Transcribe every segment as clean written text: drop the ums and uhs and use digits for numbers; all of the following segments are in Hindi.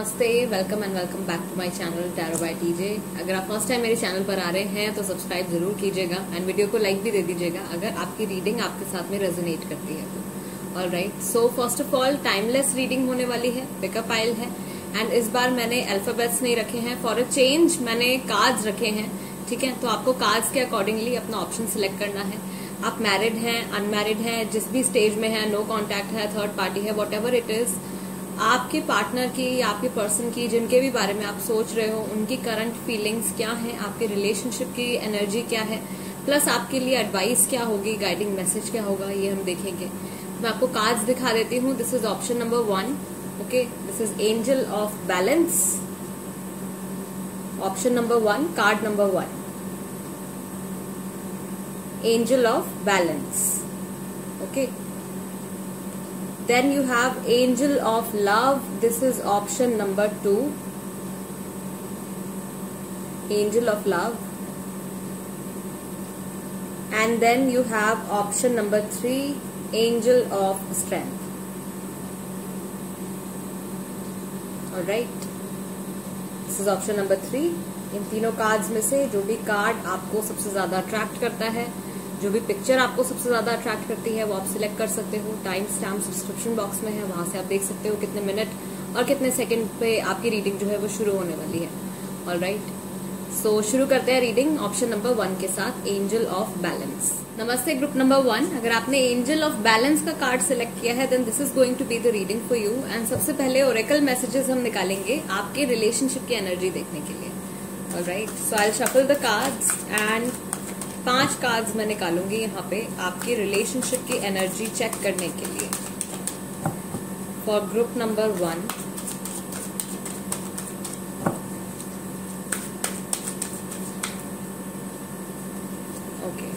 नमस्ते, welcome and welcome back to my channel tarot by TJ. अगर आप फर्स्ट टाइम मेरे चैनल पर आ रहे हैं तो सब्सक्राइब जरूर कीजिएगा एंड वीडियो को लाइक भी दे दीजिएगा अगर आपकी रीडिंग आपके साथ में रेजोनेट करती है तो। Alright, so first of all timeless reading होने वाली है, पिकअप आइल है एंड इस बार मैंने अल्फाबेट्स नहीं रखे हैं, फॉर अ चेंज मैंने कार्ड्स रखे हैं। ठीक है, तो आपको कार्ड्स के अकॉर्डिंगली अपना ऑप्शन सिलेक्ट करना है। आप मैरिड हैं, अनमैरिड हैं, जिस भी स्टेज में है, नो कॉन्टैक्ट है, थर्ड पार्टी है, वॉट एवर इट इज, आपके पार्टनर की या आपके पर्सन की जिनके भी बारे में आप सोच रहे हो उनकी करंट फीलिंग्स क्या है, आपके रिलेशनशिप की एनर्जी क्या है, प्लस आपके लिए एडवाइस क्या होगी, गाइडिंग मैसेज क्या होगा, ये हम देखेंगे। मैं आपको कार्ड्स दिखा देती हूँ। This is option number 1। Okay, this is angel of balance. Option number 1, card number 1, angel of balance. Okay, then you have angel of love. This is option number 2, angel of love. And then you have option number 3, angel of strength. All right, this is option number 3. इन तीनों कार्ड्स में से जो भी कार्ड आपको सबसे ज्यादा अट्रैक्ट करता है, जो भी पिक्चर आपको सबसे ज्यादा अट्रैक्ट करती है, वो आप सिलेक्ट कर सकते हो। टाइम स्टैम्प डिस्क्रिप्शन बॉक्स में है, वहां से आप देख सकते हो कितने मिनट और कितने सेकंड पे आपकी रीडिंग जो है वो शुरू होने वाली है। ऑलराइट, सो शुरू करते हैं रीडिंग ऑप्शन नंबर 1 के साथ, एंजल ऑफ बैलेंस। नमस्ते ग्रुप नंबर 1, अगर आपने एंजल ऑफ बैलेंस का कार्ड सिलेक्ट किया है then this is going to be the reading for you. And सबसे पहले ओरेकल मैसेजेस हम निकालेंगे आपके रिलेशनशिप की एनर्जी देखने के लिए। Alright, so I will shuffle the cards and 5 cards मैं निकालूंगी यहाँ पे आपकी रिलेशनशिप की एनर्जी चेक करने के लिए for group number 1। Okay,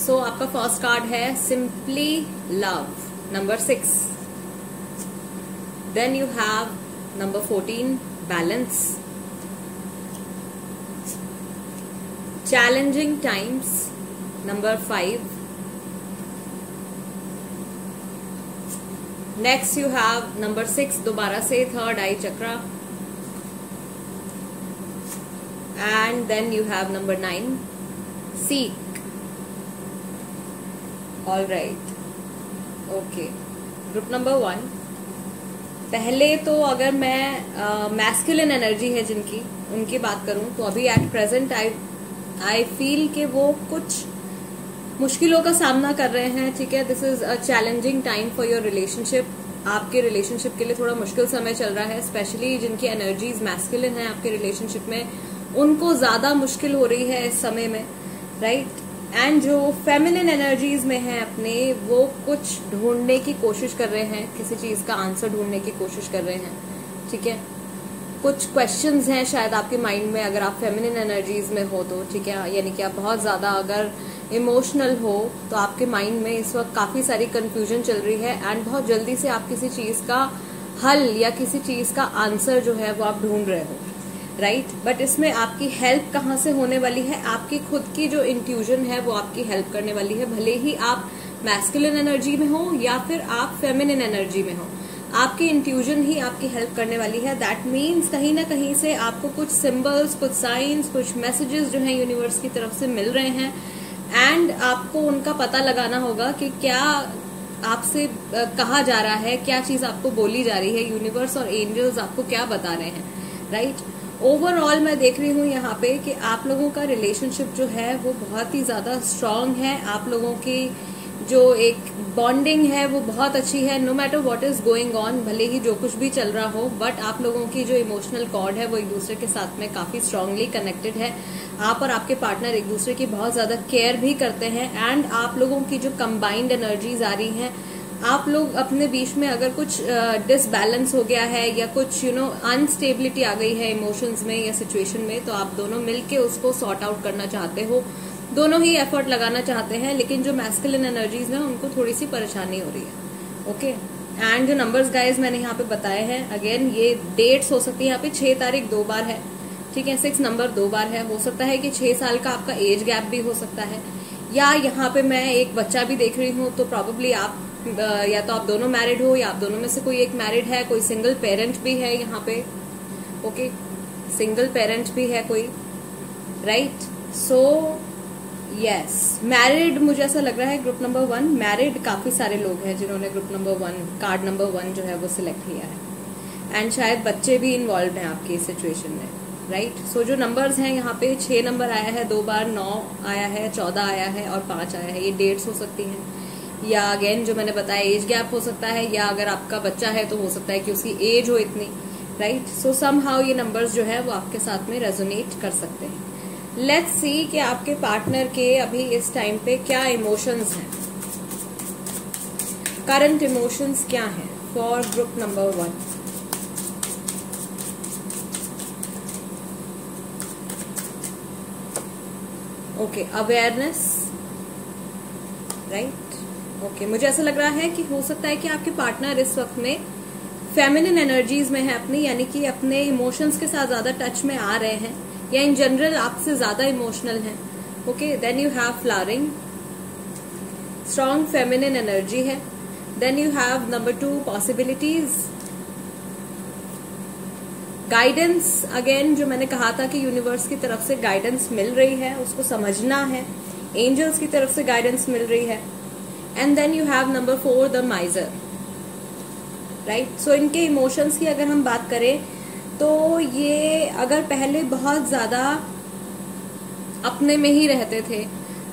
so आपका फर्स्ट कार्ड है simply love, number 6। Then you have number 14, balance. Challenging times, number 5. Next you have number 6, दोबारा से third I chakra. And then you have number 9, seek. All right. Okay. Group number 1. पहले तो अगर मैं मैस्कुलिन एनर्जी है जिनकी, उनकी बात करूं तो अभी एट प्रेजेंट आई फील कि वो कुछ मुश्किलों का सामना कर रहे हैं। ठीक है, this is a challenging time for your relationship. आपके रिलेशनशिप के लिए थोड़ा मुश्किल समय चल रहा है, स्पेशली जिनकी एनर्जीज मैस्कुलिन है आपके रिलेशनशिप में, उनको ज्यादा मुश्किल हो रही है इस समय में। राइट, एंड जो फेमिनिन एनर्जीज में है अपने, वो कुछ ढूंढने की कोशिश कर रहे हैं, किसी चीज का आंसर ढूंढने की कोशिश कर रहे हैं। ठीक है, कुछ क्वेश्चंस हैं शायद आपके माइंड में अगर आप फेमिनिन एनर्जीज में हो तो। ठीक है, यानी कि आप बहुत ज्यादा अगर इमोशनल हो तो आपके माइंड में इस वक्त काफी सारी कंफ्यूजन चल रही है एंड बहुत जल्दी से आप किसी चीज का हल या किसी चीज का आंसर जो है वो आप ढूंढ रहे हो। राइट, बट इसमें आपकी हेल्प कहाँ से होने वाली है? आपकी खुद की जो इंट्यूजन है वो आपकी हेल्प करने वाली है, भले ही आप मैस्कुलिन एनर्जी में हो या फिर आप फेमिनिन एनर्जी में हो, आपकी इंट्यूजन ही आपकी हेल्प करने वाली है। दैट मीन्स कहीं ना कहीं से आपको कुछ सिंबल्स, कुछ साइंस, कुछ मैसेजेस जो हैं यूनिवर्स की तरफ से मिल रहे हैं एंड आपको उनका पता लगाना होगा कि क्या आपसे कहा जा रहा है, क्या चीज आपको बोली जा रही है, यूनिवर्स और एंजल्स आपको क्या बता रहे हैं। राइट, ओवरऑल मैं देख रही हूँ यहाँ पे कि आप लोगों का रिलेशनशिप जो है वो बहुत ही ज्यादा स्ट्रांग है। आप लोगों की जो एक बॉन्डिंग है वो बहुत अच्छी है, no matter what is going on, भले ही जो कुछ भी चल रहा हो, बट आप लोगों की जो इमोशनल कॉर्ड है वो एक दूसरे के साथ में काफी स्ट्रांगली कनेक्टेड है। आप और आपके पार्टनर एक दूसरे की बहुत ज्यादा केयर भी करते हैं एंड आप लोगों की जो कंबाइंड एनर्जीज आ रही हैं, आप लोग अपने बीच में अगर कुछ डिसबैलेंस हो गया है या कुछ अनस्टेबिलिटी आ गई है इमोशंस में या सिचुएशन में, तो आप दोनों मिलके उसको सॉर्ट आउट करना चाहते हो, दोनों ही एफर्ट लगाना चाहते हैं, लेकिन जो मैस्कुलिन एनर्जीज है उनको थोड़ी सी परेशानी हो रही है। ओके, एंड जो नंबर्स गाइज मैंने यहाँ पे बताए हैं, अगेन ये डेट्स हो सकती है, यहाँ पे 6 तारीख 2 बार है। ठीक है, 6 नंबर 2 बार है, हो सकता है कि 6 साल का आपका एज गैप भी हो सकता है, या यहाँ पे मैं एक बच्चा भी देख रही हूँ, तो प्रॉब्ली आप या तो आप दोनों मैरिड हो या आप दोनों में से कोई एक मैरिड है, कोई सिंगल पेरेंट भी है यहाँ पे। ओके, सिंगल पेरेंट भी है कोई, राइट। सो यस, मैरिड मुझे ऐसा लग रहा है ग्रुप नंबर 1 मैरिड काफी सारे लोग हैं जिन्होंने ग्रुप नंबर 1 कार्ड नंबर 1 जो है वो सिलेक्ट किया है। एंड शायद बच्चे भी इन्वॉल्व हैं आपकी सिचुएशन में, राइट। सो जो नंबर्स हैं यहाँ पे 6 नंबर आया है, 2 बार 9 आया है, 14 आया है और 5 आया है। ये डेट्स हो सकती हैं, या अगेन जो मैंने बताया एज गैप हो सकता है, या अगर आपका बच्चा है तो हो सकता है कि उसकी एज हो इतनी, राइट। सो समहाउ ये नंबर्स जो है वो आपके साथ में रेजोनेट कर सकते हैं। लेट्स सी कि आपके पार्टनर के अभी इस टाइम पे क्या इमोशंस हैं, करंट इमोशंस क्या हैं for group number 1। Okay, awareness, right. Okay, मुझे ऐसा लग रहा है कि हो सकता है कि आपके पार्टनर इस वक्त में फेमिनिन एनर्जीज में है अपनी, यानी कि अपने इमोशंस के साथ ज्यादा टच में आ रहे हैं, या इन जनरल आपसे ज्यादा इमोशनल हैं। Okay, then you have flowering, strong feminine energy है। Then you have number 2 possibilities, guidance. Again जो मैंने कहा था कि यूनिवर्स की तरफ से गाइडेंस मिल रही है, उसको समझना है। एंजल्स की तरफ से गाइडेंस मिल रही है। And then you have number 4 the miser, right. So इनके इमोशंस की अगर हम बात करें तो ये अगर पहले बहुत ज्यादा अपने में ही रहते थे,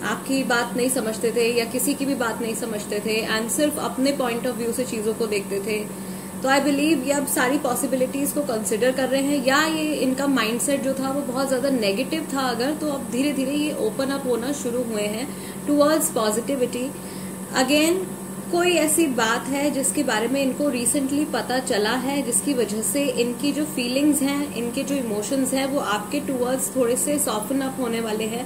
आपकी बात नहीं समझते थे या किसी की भी बात नहीं समझते थे एंड सिर्फ अपने पॉइंट ऑफ व्यू से चीजों को देखते थे, तो आई बिलीव ये अब सारी पॉसिबिलिटीज को कंसिडर कर रहे हैं, या ये इनका माइंडसेट जो था वो बहुत ज्यादा नेगेटिव था अगर, तो अब धीरे धीरे ये ओपन अप होना शुरू हुए हैं टुवर्ड्स पॉजिटिविटी। अगेन कोई ऐसी बात है जिसके बारे में इनको रिसेंटली पता चला है, जिसकी वजह से इनकी जो फीलिंग्स हैं, इनके जो इमोशंस हैं वो आपके टुवर्ड्स थोड़े से सॉफ्टन अप होने वाले हैं,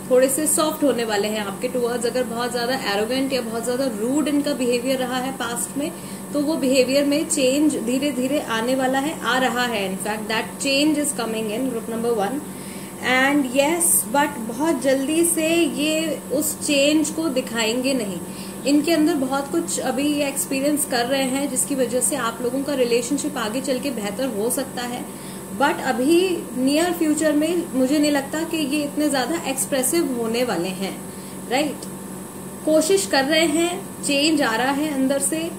थोड़े से सॉफ्ट होने वाले हैं आपके टुवर्ड्स। अगर बहुत ज्यादा एरोगेंट या बहुत ज्यादा रूड इनका बिहेवियर रहा है पास्ट में, तो वो बिहेवियर में चेंज धीरे धीरे आने वाला है, आ रहा है। In fact that change is coming in group number 1 and yes, but बहुत जल्दी से ये उस चेंज को दिखाएंगे नहीं। इनके अंदर बहुत कुछ अभी ये एक्सपीरियंस कर रहे हैं जिसकी वजह से आप लोगों का रिलेशनशिप आगे चल के बेहतर हो सकता है, बट अभी नियर फ्यूचर में मुझे नहीं लगता कि ये इतने ज्यादा एक्सप्रेसिव होने वाले हैं, राइट। कोशिश कर रहे हैं, चेंज आ रहा है अंदर से,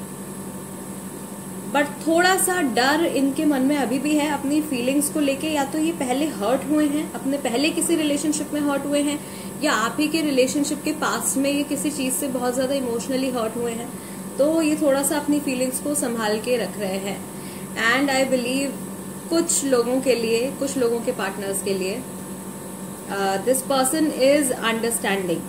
बट थोड़ा सा डर इनके मन में अभी भी है अपनी फीलिंग्स को लेके। या तो ये पहले हर्ट हुए हैं, अपने पहले किसी रिलेशनशिप में हर्ट हुए हैं, या आप ही के रिलेशनशिप के पास में ये किसी चीज से बहुत ज्यादा इमोशनली हर्ट हुए हैं, तो ये थोड़ा सा अपनी फीलिंग्स को संभाल के रख रहे हैं। एंड आई बिलीव कुछ लोगों के लिए, कुछ लोगों के पार्टनर्स के लिए दिस पर्सन इज अंडरस्टैंडिंग,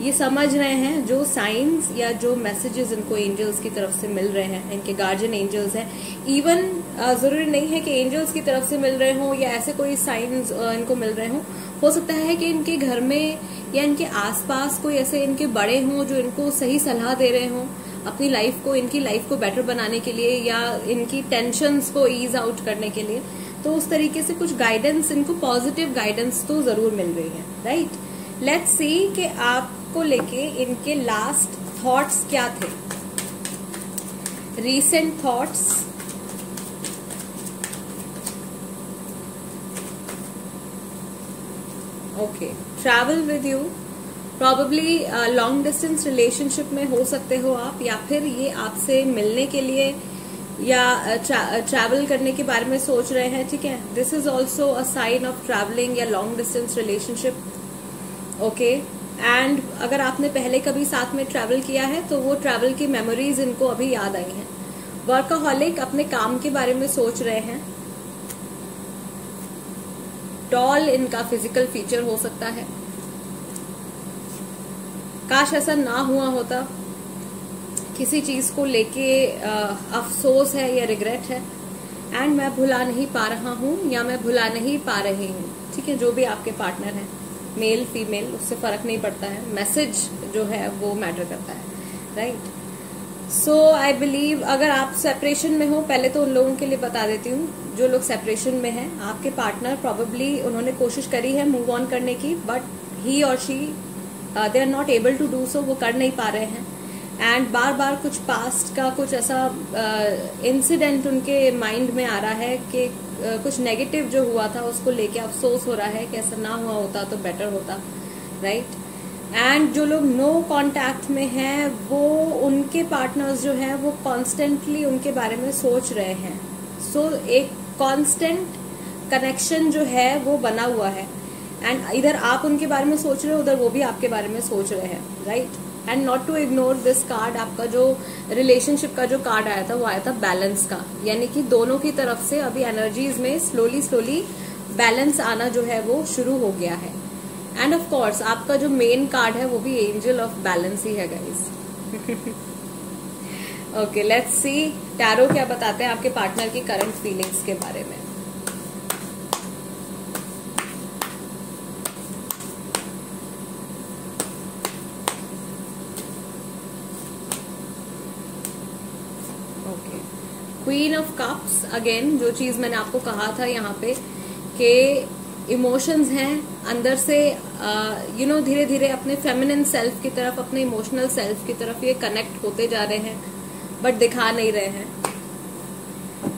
ये समझ रहे हैं जो साइंस या जो मैसेजेस इनको एंजल्स की तरफ से मिल रहे हैं, इनके गार्जियन एंजल्स हैं। इवन जरूरी नहीं है कि एंजल्स की तरफ से मिल रहे हों या ऐसे कोई साइंस इनको मिल रहे हों, हो सकता है कि इनके घर में या इनके आसपास कोई ऐसे इनके बड़े हों जो इनको सही सलाह दे रहे हों अपनी लाइफ को, इनकी लाइफ को बेटर बनाने के लिए या इनकी टेंशन्स को ईज आउट करने के लिए। तो उस तरीके से कुछ गाइडेंस, इनको पॉजिटिव गाइडेंस तो जरूर मिल रही है, राइट। लेट्स सी कि आपको लेके इनके लास्ट थॉट्स क्या थे, recent thoughts. Okay, travel with you, probably long distance relationship में हो सकते हो आप, या फिर ये आपसे मिलने के लिए या ट्रैवल करने के बारे में सोच रहे हैं, ठीक है। This is also a sign of travelling या long distance relationship, okay. And अगर आपने पहले कभी साथ में ट्रैवल किया है तो वो ट्रैवल की मेमोरीज इनको अभी याद आई हैं। वर्कaholic, अपने काम के बारे में सोच रहे हैं। टॉल इनका फिजिकल फीचर हो सकता है। काश ऐसा ना हुआ होता, किसी चीज को लेके अफसोस है या रिग्रेट है, एंड मैं भुला नहीं पा रहा हूं या मैं भुला नहीं पा रही हूं, ठीक है। जो भी आपके पार्टनर है, मेल फीमेल, उससे फर्क नहीं पड़ता है, मैसेज जो है वो मैटर करता है, राइट। सो आई बिलीव अगर आप सेपरेशन में हो, पहले तो उन लोगों के लिए बता देती हूँ जो लोग सेपरेशन में हैं, आपके पार्टनर प्रॉबेबली उन्होंने कोशिश करी है मूव ऑन करने की, but he or she they are not able to do so, वो कर नहीं पा रहे हैं। एंड बार बार कुछ पास्ट का कुछ ऐसा इंसिडेंट उनके माइंड में आ रहा है कि कुछ नेगेटिव जो हुआ था उसको लेके अफसोस हो रहा है कि ऐसा ना हुआ होता तो बेटर होता, राइट। एंड जो लोग नो कांटेक्ट में हैं वो उनके पार्टनर्स जो हैं वो कॉन्स्टेंटली उनके बारे में सोच रहे हैं। सो एक कांस्टेंट कनेक्शन जो है वो बना हुआ है। एंड इधर आप उनके बारे में सोच रहे हो, उधर वो भी आपके बारे में सोच रहे हैं, right. And not to ignore this card, आपका जो रिलेशनशिप का जो कार्ड आया था वो आया था बैलेंस का, यानी कि दोनों की तरफ से अभी एनर्जीज में स्लोली बैलेंस आना जो है वो शुरू हो गया है। एंड ऑफ कोर्स आपका जो मेन कार्ड है वो भी एंजल ऑफ बैलेंस ही है guys. Okay, let's see tarot क्या बताते हैं आपके पार्टनर की करंट फीलिंग्स के बारे में। क्वीन ऑफ कप्स, अगेन जो चीज मैंने आपको कहा था यहाँ पे कि इमोशंस हैं अंदर से धीरे धीरे अपने फेमिनिन सेल्फ की तरफ, अपने इमोशनल सेल्फ की तरफ ये कनेक्ट होते जा रहे हैं बट दिखा नहीं रहे हैं।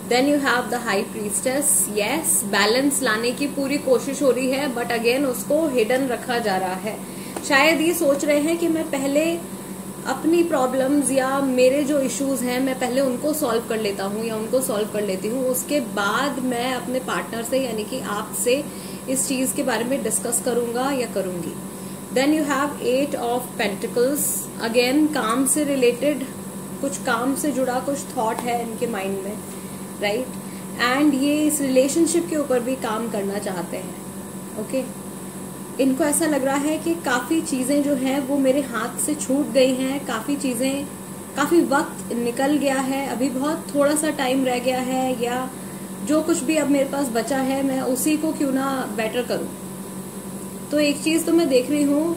Then you have the high priestess, yes balance लाने की पूरी कोशिश हो रही है बट अगेन उसको हिडन रखा जा रहा है। शायद ये सोच रहे हैं कि मैं पहले अपनी प्रॉब्लम्स या मेरे जो इश्यूज हैं मैं पहले उनको सॉल्व कर लेता हूँ या उनको सॉल्व कर लेती हूँ, उसके बाद मैं अपने पार्टनर से यानी कि आपसे इस चीज के बारे में डिस्कस करूंगा या करूंगी। Then you have 8 of pentacles, again काम से रिलेटेड, कुछ काम से जुड़ा कुछ थॉट है इनके माइंड में, राइट। एंड ये इस रिलेशनशिप के ऊपर भी काम करना चाहते हैं, ओके। इनको ऐसा लग रहा है कि काफी चीजें जो हैं वो मेरे हाथ से छूट गई हैं, काफी चीजें, काफी वक्त निकल गया है, अभी बहुत थोड़ा सा टाइम रह गया है, या जो कुछ भी अब मेरे पास बचा है मैं उसी को क्यों ना बेटर करूं। तो एक चीज तो मैं देख रही हूँ,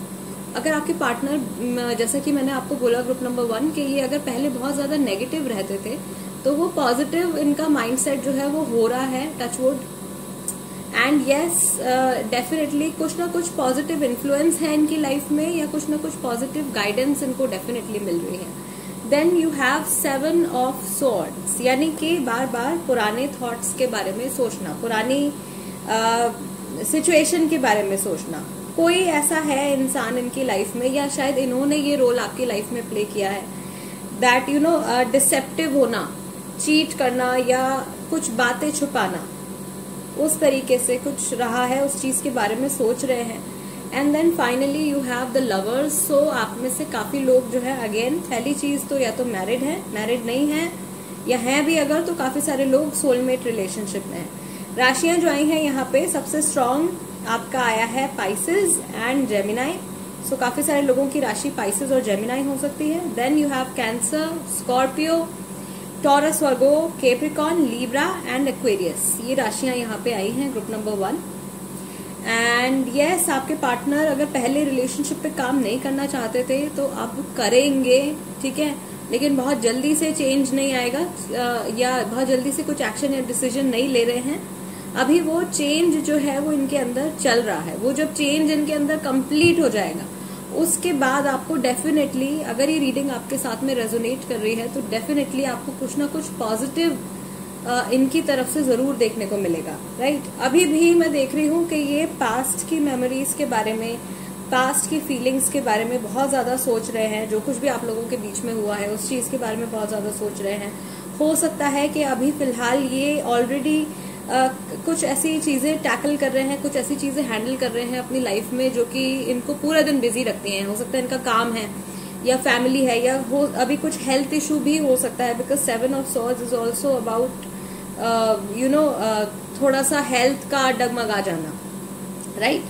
अगर आपके पार्टनर, जैसा कि मैंने आपको बोला ग्रुप नंबर 1 कि ये अगर पहले बहुत ज्यादा नेगेटिव रहते थे तो वो पॉजिटिव इनका माइंडसेट जो है वो हो रहा है, टचवुड। एंड यस डेफिनेटली कुछ ना कुछ पॉजिटिव इन्फ्लुएंस है इनकी लाइफ में, या कुछ ना कुछ पॉजिटिव गाइडेंस इनको डेफिनेटली मिल रही है। Then you have 7 of swords, यानी कि बार बार पुराने थॉट्स के बारे में सोचना, पुरानी सिचुएशन के बारे में सोचना। कोई ऐसा है इंसान इनकी लाइफ में, या शायद इन्होंने ये रोल आपकी लाइफ में प्ले किया है, दैट यू नो डिसेप्टिव होना, चीट करना या कुछ बातें छुपाना, उस तरीके से कुछ रहा है, उस चीज के बारे में सोच रहे हैं। And then finally you have the lovers. So आप में से काफी लोग जो है, अगेन पहली चीज तो या तो मैरिड है, मैरिड नहीं है, या हैं भी अगर तो काफी सारे लोग सोलमेट रिलेशनशिप में हैं। राशियां जो आई हैं यहाँ पे, सबसे स्ट्रॉन्ग आपका आया है पाइसेस एंड जेमिनाई। सो काफी सारे लोगों की राशि पाइसेस और जेमिनाई हो सकती है। Then you have Cancer, Scorpio, Taurus, Virgo, Capricorn, Libra and Aquarius. ये राशियां यहाँ पे आई हैं ग्रुप नंबर 1। एंड यस, आपके पार्टनर अगर पहले रिलेशनशिप पे काम नहीं करना चाहते थे तो अब करेंगे, ठीक है, लेकिन बहुत जल्दी से चेंज नहीं आएगा, या बहुत जल्दी से कुछ एक्शन या डिसीजन नहीं ले रहे हैं। अभी वो चेंज जो है वो इनके अंदर चल रहा है। वो जब चेंज इनके अंदर कंप्लीट हो जाएगा उसके बाद आपको डेफिनेटली, अगर ये रीडिंग आपके साथ में रेजोनेट कर रही है तो डेफिनेटली आपको कुछ ना कुछ पॉजिटिव इनकी तरफ से जरूर देखने को मिलेगा, राइट। अभी भी मैं देख रही हूँ कि ये पास्ट की मेमोरीज के बारे में, पास्ट की फीलिंग्स के बारे में बहुत ज्यादा सोच रहे हैं। जो कुछ भी आप लोगों के बीच में हुआ है उस चीज के बारे में बहुत ज्यादा सोच रहे हैं। हो सकता है कि अभी फिलहाल ये ऑलरेडी कुछ ऐसी चीजें टैकल कर रहे हैं, कुछ ऐसी चीजें हैंडल कर रहे हैं अपनी लाइफ में जो कि इनको पूरा दिन बिजी रखती हैं। हो सकता है इनका काम है या फैमिली है, या हो अभी कुछ हेल्थ इशू भी हो सकता है, because 7 of swords is also about थोड़ा सा हेल्थ का डगमगा जाना, राइट।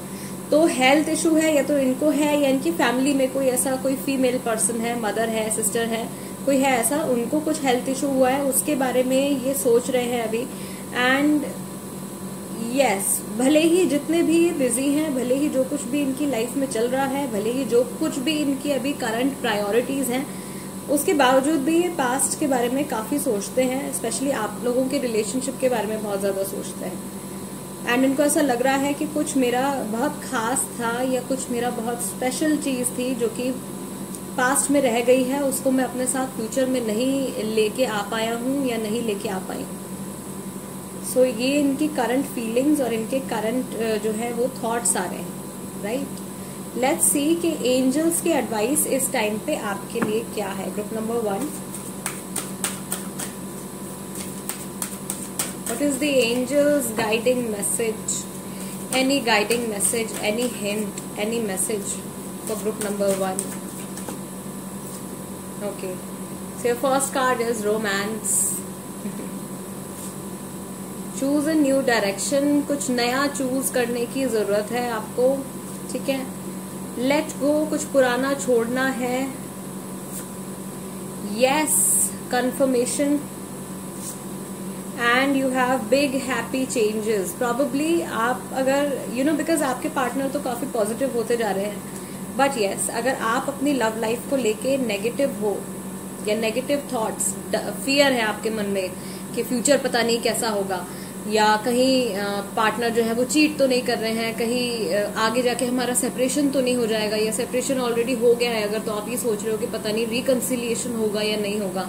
तो हेल्थ इशू है, या तो इनको है या इनकी फैमिली में कोई ऐसा कोई फीमेल पर्सन है, मदर है, सिस्टर है, कोई है ऐसा, उनको कुछ हेल्थ इशू हुआ है, उसके बारे में ये सोच रहे हैं अभी। एंड यस, भले ही जितने भी बिजी हैं, भले ही जो कुछ भी इनकी लाइफ में चल रहा है, भले ही जो कुछ भी इनकी अभी करंट प्रायोरिटीज हैं, उसके बावजूद भी ये पास्ट के बारे में काफी सोचते हैं। स्पेशली आप लोगों के रिलेशनशिप के बारे में बहुत ज्यादा सोचते हैं। एंड इनको ऐसा लग रहा है कि कुछ मेरा बहुत खास था या कुछ मेरा बहुत स्पेशल चीज थी जो कि पास्ट में रह गई है, उसको मैं अपने साथ फ्यूचर में नहीं लेके आ पाया हूँ या नहीं लेके आ पाई हूँ। सो ये इनकी करंट फीलिंग्स और इनके करंट जो है वो थॉट्स आ रहे हैं, राइट। लेट्स सी कि एंजल्स की एडवाइस इस टाइम पे आपके लिए क्या है। Group number 1, what is the angels guiding message, any guiding message, any hint, any message for group number 1। Okay, so your first card is romance. Choose a new direction, कुछ नया चूज करने की जरूरत है आपको, ठीक है। लेट गो, कुछ पुराना छोड़ना है। Yes, confirmation. And you have big happy changes. Probably आप अगर बिकॉज आपके पार्टनर तो काफी पॉजिटिव होते जा रहे हैं, बट यस, अगर आप अपनी लव लाइफ को लेके नेगेटिव हो या नेगेटिव थॉट्स, फियर है आपके मन में कि फ्यूचर पता नहीं कैसा होगा, या कहीं पार्टनर जो है वो चीट तो नहीं कर रहे हैं, कहीं आगे जाके हमारा सेपरेशन तो नहीं हो जाएगा, या सेपरेशन ऑलरेडी हो गया है अगर, तो आप ये सोच रहे हो कि पता नहीं रिकंसिलिएशन होगा या नहीं होगा।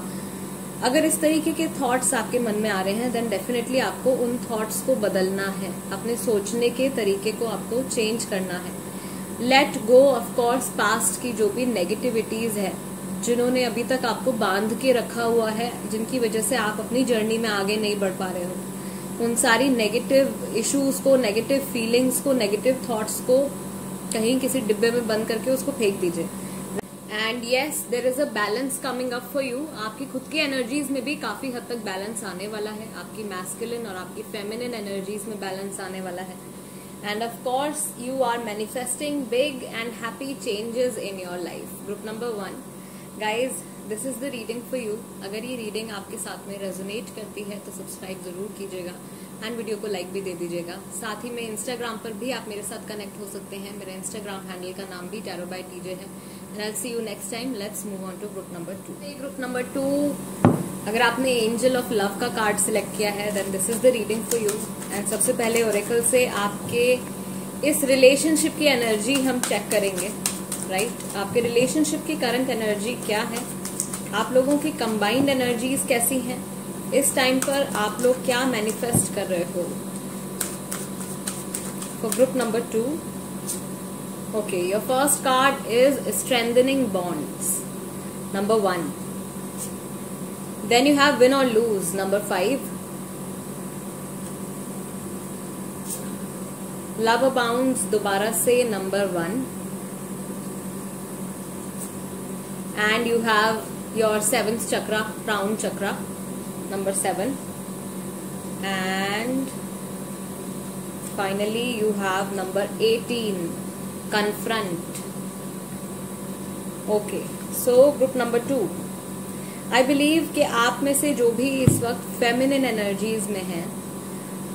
अगर इस तरीके के थॉट्स आपके मन में आ रहे हैं, देन डेफिनेटली आपको उन थॉट्स को बदलना है, अपने सोचने के तरीके को आपको चेंज करना है। Let go of course past की जो भी नेगेटिविटीज है, जिन्होंने अभी तक आपको बांध के रखा हुआ है, जिनकी वजह से आप अपनी जर्नी में आगे नहीं बढ़ पा रहे हो, उन सारी नेगेटिव इश्यूज को, नेगेटिव फीलिंग्स को, नेगेटिव थॉट्स को कहीं किसी डिब्बे में बंद करके उसको फेंक दीजिए। And yes, there is a balance coming up for you. आपकी खुद की एनर्जीज में भी काफी हद तक बैलेंस आने वाला है, आपकी मैस्कुलिन और आपकी फेमिनिन एनर्जीज में बैलेंस आने वाला है। And of course, you are manifesting big and happy changes in your life. Group number 1, guys, this is the reading for you. अगर ये रीडिंग आपके साथ में रेजोनेट करती है तो सब्सक्राइब जरूर कीजिएगा एंड वीडियो को लाइक भी दे दीजिएगा। साथ ही में इंस्टाग्राम पर भी आप मेरे साथ कनेक्ट हो सकते हैं। मेरे इंस्टाग्राम हैंडल का नाम भी टैरो बाय टीजे है। And I see you next time. Let's move on to group number 2। Group number 2, अगर आपने एंजल ऑफ लव का कार्ड सिलेक्ट किया है, then this is the reading for you. And सबसे पहले ओरेकल से आपके इस रिलेशनशिप की एनर्जी हम चेक करेंगे, राइट। आपके रिलेशनशिप की करंट एनर्जी क्या है, आप लोगों की कंबाइंड एनर्जीज कैसी हैं, इस टाइम पर आप लोग क्या मैनिफेस्ट कर रहे हो। For group number 2, okay, your first card is strengthening bonds, number 1। Then you have win or lose, number 5। Love abounds दोबारा से, नंबर 1। And you have your 7th chakra, crown chakra, number 7। And finally you have number 18, confront. Okay, so group number 2, I believe कि आप में से जो भी इस वक्त फेमिनिन एनर्जीज में हैं,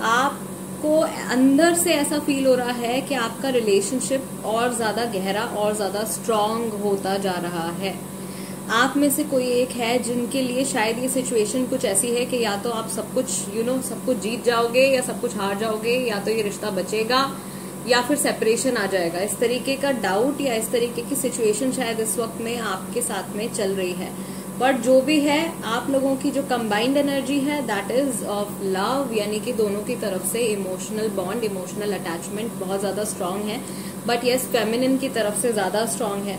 आपको अंदर से ऐसा फील हो रहा है कि आपका रिलेशनशिप और ज्यादा गहरा और ज्यादा स्ट्रांग होता जा रहा है। आप में से कोई एक है जिनके लिए शायद ये सिचुएशन कुछ ऐसी है कि या तो आप सब कुछ सब कुछ जीत जाओगे या सब कुछ हार जाओगे, या तो ये रिश्ता बचेगा या फिर सेपरेशन आ जाएगा। इस तरीके का डाउट या इस तरीके की सिचुएशन शायद इस वक्त में आपके साथ में चल रही है। बट जो भी है, आप लोगों की जो कंबाइंड एनर्जी है दैट इज ऑफ लव, यानी कि दोनों की तरफ से इमोशनल बॉन्ड, इमोशनल अटैचमेंट बहुत ज्यादा स्ट्रांग है। बट यस, फेमिनिन की तरफ से ज्यादा स्ट्रांग है,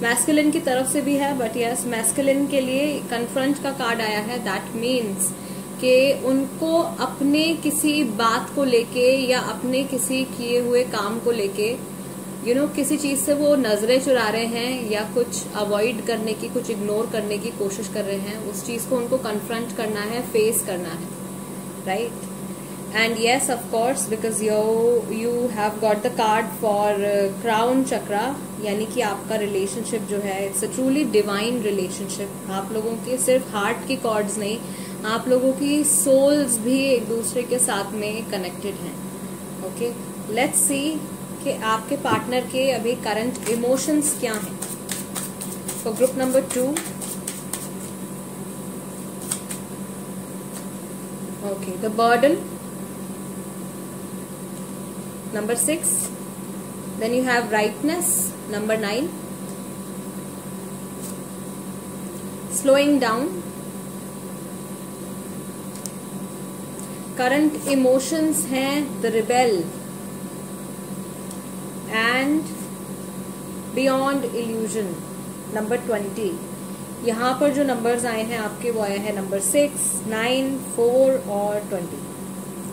मैस्कुलिन की तरफ से भी है। बट यस, मैस्कुलिन के लिए कन्फ्रंट का कार्ड आया है। दैट मीन्स कि उनको अपने किसी बात को लेके या अपने किसी किए हुए काम को लेके किसी चीज से वो नजरें चुरा रहे हैं या कुछ अवॉइड करने की, कुछ इग्नोर करने की कोशिश कर रहे हैं। उस चीज को उनको कन्फ्रंट करना है, फेस करना है, right. And yes, of course, because you have got the card for crown chakra, यानी कि आपका रिलेशनशिप जो है it's a truly divine relationship. आप लोगों के सिर्फ हार्ट की कॉर्ड्स नहीं, आप लोगों की सोल्स भी एक दूसरे के साथ में कनेक्टेड हैं। ओके, लेट्स सी कि आपके पार्टनर के अभी करंट इमोशंस क्या हैं। For group number 2, okay, the burden, number 6. Then you have rightness, number 9. Slowing down. Current emotions हैं the rebel and beyond illusion, number 20. यहाँ पर जो नंबर्स आए हैं आपके वो आया है नंबर 6, 9, 4 और 20.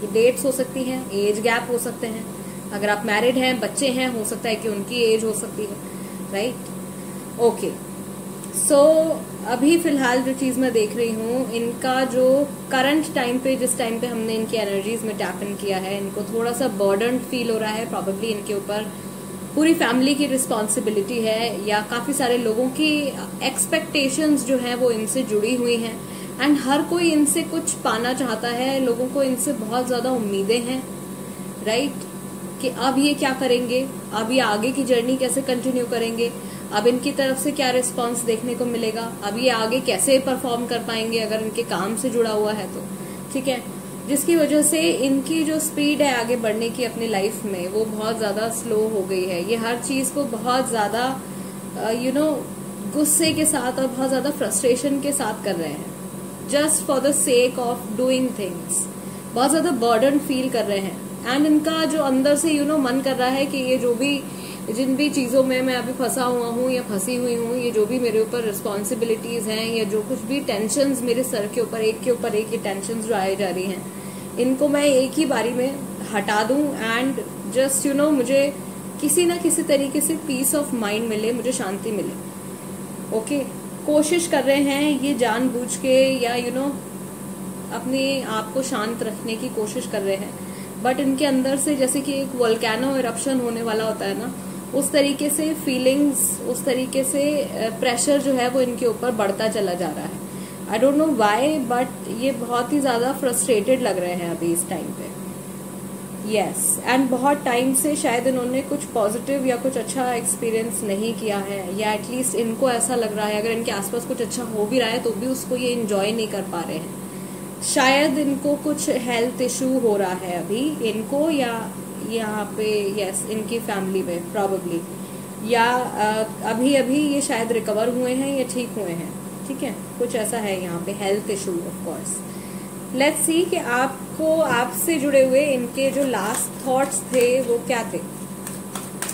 ये डेट्स हो सकती हैं, एज गैप हो सकते हैं. अगर आप मैरिड हैं, बच्चे हैं, हो सकता है कि उनकी एज हो सकती है, राइट. ओके, सो अभी फिलहाल जो चीज मैं देख रही हूँ, इनका जो करंट टाइम पे, जिस टाइम पे हमने इनकी एनर्जीज में टैप इन किया है, इनको थोड़ा सा बर्डन फील हो रहा है. प्रॉबेबली इनके ऊपर पूरी फैमिली की रिस्पॉन्सिबिलिटी है, या काफी सारे लोगों की एक्सपेक्टेशंस जो हैं वो इनसे जुड़ी हुई हैं. एंड हर कोई इनसे कुछ पाना चाहता है, लोगों को इनसे बहुत ज्यादा उम्मीदें हैं, राइट. कि अब ये क्या करेंगे, अब ये आगे की जर्नी कैसे कंटिन्यू करेंगे, अब इनकी तरफ से क्या रिस्पांस देखने को मिलेगा, अब ये आगे कैसे परफॉर्म कर पाएंगे अगर इनके काम से जुड़ा हुआ है तो, ठीक है. जिसकी वजह से इनकी जो स्पीड है आगे बढ़ने की अपनी लाइफ में, वो बहुत ज्यादा स्लो हो गई है. ये हर चीज को बहुत ज्यादा गुस्से के साथ और बहुत ज्यादा फ्रस्ट्रेशन के साथ कर रहे हैं, just for the sake of doing things. बहुत ज्यादा बर्डन फील कर रहे हैं. एंड इनका जो अंदर से मन कर रहा है कि ये जो भी, जिन भी चीजों में मैं अभी फंसा हुआ हूँ या फंसी हुई हूँ, ये जो भी मेरे ऊपर रिस्पॉन्सिबिलिटीज हैं, या जो कुछ भी टेंशन्स मेरे सर के ऊपर एक ये टेंशन्स जो आए जा रही हैं, इनको मैं एक ही बारी में हटा दूं. एंड जस्ट मुझे किसी ना किसी तरीके से पीस ऑफ माइंड मिले, मुझे शांति मिले. ओके, कोशिश कर रहे हैं ये जानबूझ के, या अपने आप को शांत रखने की कोशिश कर रहे हैं. बट इनके अंदर से जैसे कि एक वोल्केनो इरप्शन होने वाला होता है ना, उस तरीके से फीलिंग्स, उस तरीके से प्रेशर जो है वो इनके ऊपर बढ़ता चला जा रहा है. I don't know why, but ये बहुत ही ज्यादा फ्रस्ट्रेटेड लग रहे हैं अभी इस टाइम पे. यस, एंड बहुत टाइम से शायद इन्होंने कुछ पॉजिटिव या कुछ अच्छा एक्सपीरियंस नहीं किया है, या एटलीस्ट इनको ऐसा लग रहा है अगर इनके आसपास कुछ अच्छा हो भी रहा है तो भी उसको ये एंजॉय नहीं कर पा रहे हैं. शायद इनको कुछ हेल्थ इशू हो रहा है अभी इनको, या यहाँ पे यस इनकी फैमिली में प्रॉबेबली, या अभी ये शायद रिकवर हुए हैं या ठीक हुए हैं, ठीक है. कुछ ऐसा है यहाँ पे, health issue of course. Let's see कि आपको आपसे जुड़े हुए इनके जो लास्ट थॉट्स थे वो क्या थे,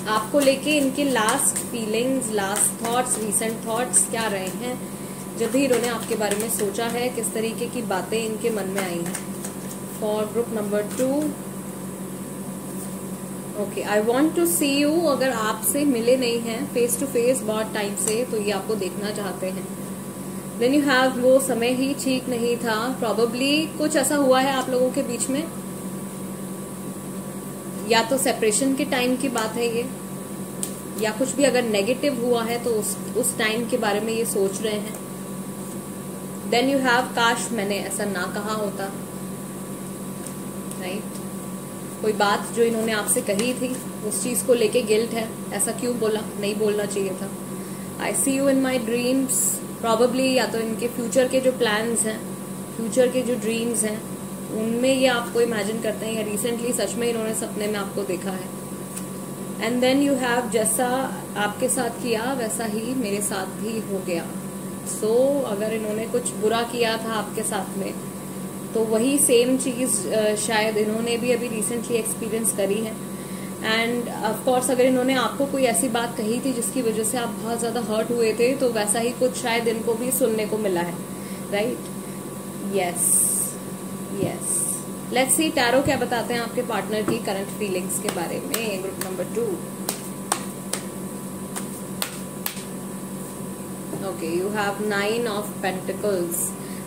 आपको लेके इनके last feelings, last thoughts, recent thoughts क्या रहे हैं जब भी इन्होंने आपके बारे में सोचा है, किस तरीके की बातें इनके मन में आई हैं. For group number 2, okay, I want to see you. अगर आपसे मिले नहीं हैं फेस टू फेस बहुत टाइम से, तो ये आपको देखना चाहते हैं. देन यू हैव, वो समय ही ठीक नहीं था. प्रॉबेबली कुछ ऐसा हुआ है आप लोगों के बीच में, या तो सेपरेशन के टाइम की बात है ये, या कुछ भी अगर नेगेटिव हुआ है तो उस टाइम के बारे में ये सोच रहे हैं. देन यू हैव, काश मैंने ऐसा ना कहा होता, राइट. कोई बात जो इन्होंने आपसे कही थी उस चीज को लेके गिल्ट है, ऐसा क्यों बोला, नहीं बोलना चाहिए था. I see you in my dreams. Probably या तो इनके फ्यूचर के जो प्लान्स हैं, फ्यूचर के जो ड्रीम्स हैं, उनमें ये आपको इमेजिन करते हैं, या रिसेंटली सच में इन्होंने सपने में आपको देखा है. एंड देन यू हैव, जैसा आपके साथ किया वैसा ही मेरे साथ भी हो गया. सो अगर इन्होंने कुछ बुरा किया था आपके साथ में, तो वही सेम चीज शायद इन्होंने भी अभी रिसेंटली एक्सपीरियंस करी है. एंड ऑफ कोर्स अगर इन्होंने आपको कोई ऐसी बात कही थी जिसकी वजह से आप बहुत ज्यादा हर्ट हुए थे, तो वैसा ही कुछ शायद इनको भी सुनने को मिला है, right. Yes yes, let's see tarot क्या बताते हैं आपके पार्टनर की करंट फीलिंग्स के बारे में. Group number 2, okay, you have 9 of Pentacles.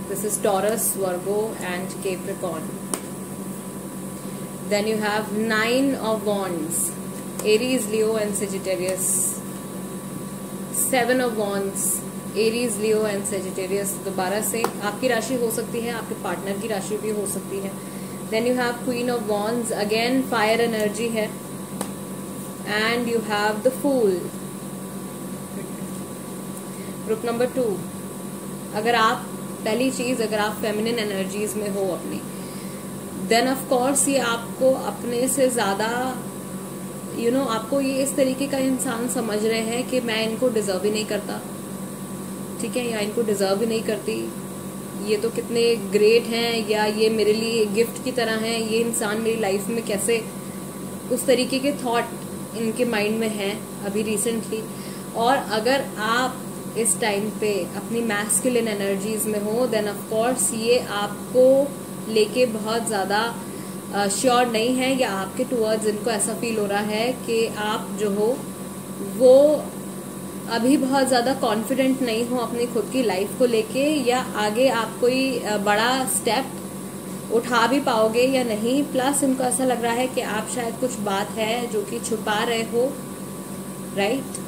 This is Taurus, Virgo and Capricorn. Then you have 9 of Wands, Aries, Leo and Sagittarius. 7 of Wands, Aries, Leo and Sagittarius. दोबारा से आपकी राशि हो सकती है, आपके पार्टनर की राशि भी हो सकती है. Then you have Queen of Wands, again fire energy है. And you have the Fool. Group number 2, अगर आप, पहली चीज अगर आप फेमिनिन एनर्जीज में हो अपनी, देन ऑफ कोर्स ये आपको अपने से ज्यादा आपको ये इस तरीके का इंसान समझ रहे हैं कि मैं इनको डिजर्व ही नहीं करता, ठीक है, या इनको डिजर्व ही नहीं करती, ये तो कितने ग्रेट हैं, या ये मेरे लिए गिफ्ट की तरह हैं, ये इंसान मेरी लाइफ में कैसे, उस तरीके के थॉट इनके माइंड में हैं अभी रिसेंटली। और अगर आप इस टाइम पे अपनी मैस्कुलिन एनर्जीज में हो, देन ऑफ कोर्स ये आपको लेके बहुत ज्यादा श्योर नहीं है, या आपके टुवर्ड्स इनको ऐसा फील हो रहा है कि आप जो हो वो अभी बहुत ज्यादा कॉन्फिडेंट नहीं हो अपनी खुद की लाइफ को लेके, या आगे आप कोई बड़ा स्टेप उठा भी पाओगे या नहीं। प्लस इनको ऐसा लग रहा है कि आप शायद कुछ बात है जो कि छुपा रहे हो, राइट।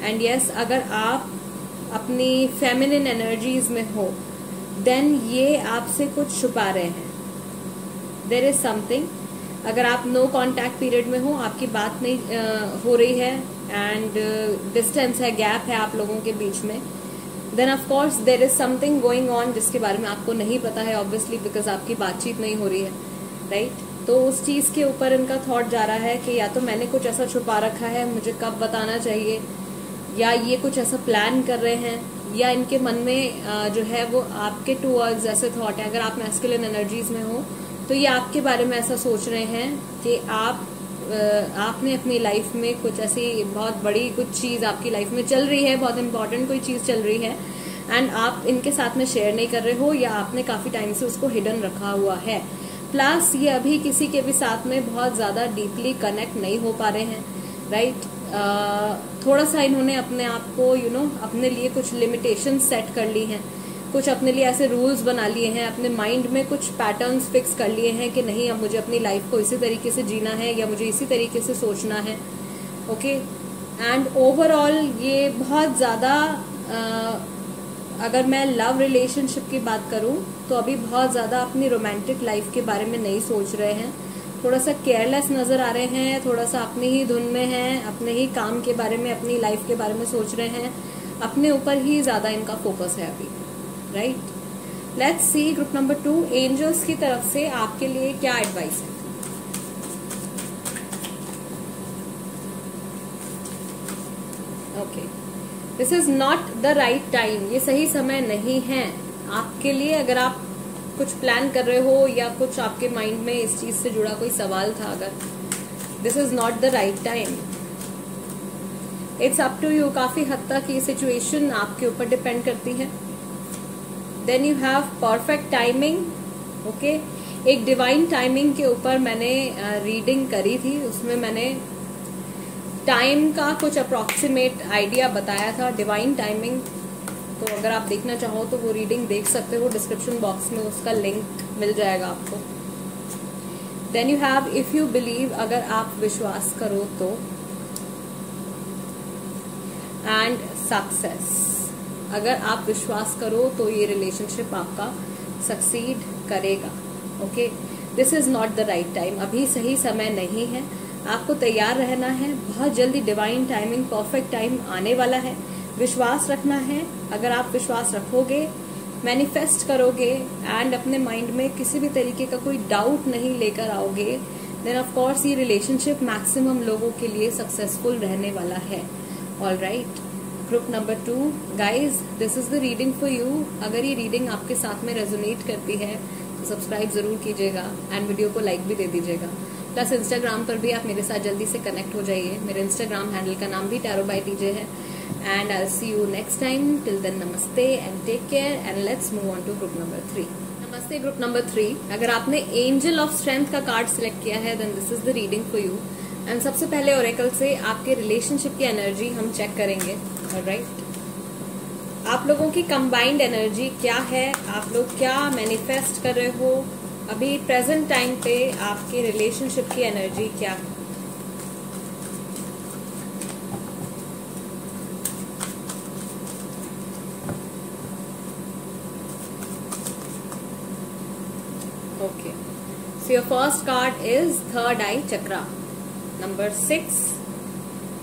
एंड यस, अगर आप अपनी फेमिनिन एनर्जीज में हो, देन ये आपसे कुछ छुपा रहे हैं। देयर इज समथिंग, अगर आप नो कॉन्टैक्ट पीरियड में हो, आपकी बात नहीं हो रही है, एंड डिस्टेंस है, गैप है आप लोगों के बीच में, then of course there is something going on जिसके बारे में आपको नहीं पता है, ऑब्वियसली, बिकॉज आपकी बातचीत नहीं हो रही है, राइट। तो उस चीज के ऊपर इनका थॉट जा रहा है कि या तो मैंने कुछ ऐसा छुपा रखा है, मुझे कब बताना चाहिए, या ये कुछ ऐसा प्लान कर रहे हैं, या इनके मन में जो है वो आपके टूवर्ड्स ऐसे थॉट है। अगर आप मैस्कुलिन एनर्जीज में हो तो ये आपके बारे में ऐसा सोच रहे हैं कि आपने अपनी लाइफ में कुछ ऐसी बहुत बड़ी कुछ चीज आपकी लाइफ में चल रही है, बहुत इंपॉर्टेंट कोई चीज चल रही है, एंड आप इनके साथ में शेयर नहीं कर रहे हो, या आपने काफी टाइम से उसको हिडन रखा हुआ है। प्लस ये अभी किसी के भी साथ में बहुत ज्यादा डीपली कनेक्ट नहीं हो पा रहे हैं, राइट। थोड़ा सा इन्होंने अपने आप को अपने लिए कुछ लिमिटेशन सेट कर ली हैं, कुछ अपने लिए ऐसे रूल्स बना लिए हैं, अपने माइंड में कुछ पैटर्न्स फिक्स कर लिए हैं कि नहीं, अब मुझे अपनी लाइफ को इसी तरीके से जीना है, या मुझे इसी तरीके से सोचना है, ओके। एंड ओवरऑल ये बहुत ज्यादा अगर मैं लव रिलेशनशिप की बात करूं तो अभी बहुत ज्यादा अपनी रोमांटिक लाइफ के बारे में नहीं सोच रहे हैं, थोड़ा सा केयरलेस नजर आ रहे हैं, थोड़ा सा अपनी ही धुन में हैं, अपने ही काम के बारे में, अपनी लाइफ के बारे में सोच रहे हैं, अपने ऊपर ही ज्यादा इनका फोकस है अभी, right. Let's see group number 2, angels की तरफ से आपके लिए क्या एडवाइस है। Okay, this is not the right time, ये सही समय नहीं है आपके लिए। अगर आप कुछ प्लान कर रहे हो, या कुछ आपके माइंड में इस चीज से जुड़ा कोई सवाल था, अगर this is not the right time, it's up to you. काफी हद तक ये सिचुएशन आपके ऊपर डिपेंड करती है। Then you have perfect timing, okay. एक डिवाइन टाइमिंग के ऊपर मैंने रीडिंग करी थी, उसमें मैंने टाइम का कुछ अप्रोक्सीमेट आइडिया बताया था, डिवाइन टाइमिंग। तो अगर आप देखना चाहो तो वो रीडिंग देख सकते हो, डिस्क्रिप्शन बॉक्स में उसका लिंक मिल जाएगा आपको। Then you have if you believe, अगर आप विश्वास करो तो, एंड सक्सेस, अगर आप विश्वास करो तो ये रिलेशनशिप आपका सक्सीड करेगा, okay. This is not the right time, अभी सही समय नहीं है, आपको तैयार रहना है, बहुत जल्दी डिवाइन टाइमिंग, परफेक्ट टाइम आने वाला है, विश्वास रखना है। अगर आप विश्वास रखोगे, मैनिफेस्ट करोगे, एंड अपने माइंड में किसी भी तरीके का कोई डाउट नहीं लेकर आओगे, देन ऑफ कोर्स ये रिलेशनशिप मैक्सिमम लोगों के लिए सक्सेसफुल रहने वाला है। All right, group number 2 guys, this is the reading for you. अगर ये रीडिंग आपके साथ में रेजोनेट करती है तो सब्सक्राइब जरूर कीजिएगा, एंड वीडियो को लाइक भी दे दीजिएगा। प्लस इंस्टाग्राम पर भी आप मेरे साथ जल्दी से कनेक्ट हो जाइए, मेरे इंस्टाग्राम हैंडल का नाम भी टैरो बाय टीजे है। And I'll see you next time. Till then, namaste and take care. And let's move on to group number 3. नमस्ते ग्रुप नंबर 3। अगर आपने एंजल ऑफ स्ट्रेंथ का कार्ड सिलेक्ट किया है, then this is the reading for you. And सबसे पहले ओरेकल से आपके रिलेशनशिप की एनर्जी हम चेक करेंगे, ऑलराइट। आप लोगों की कंबाइंड एनर्जी क्या है, आप लोग क्या मैनिफेस्ट कर रहे हो अभी प्रेजेंट टाइम पे, आपके रिलेशनशिप की एनर्जी क्या है। Okay, so your first card is third eye chakra, number 6.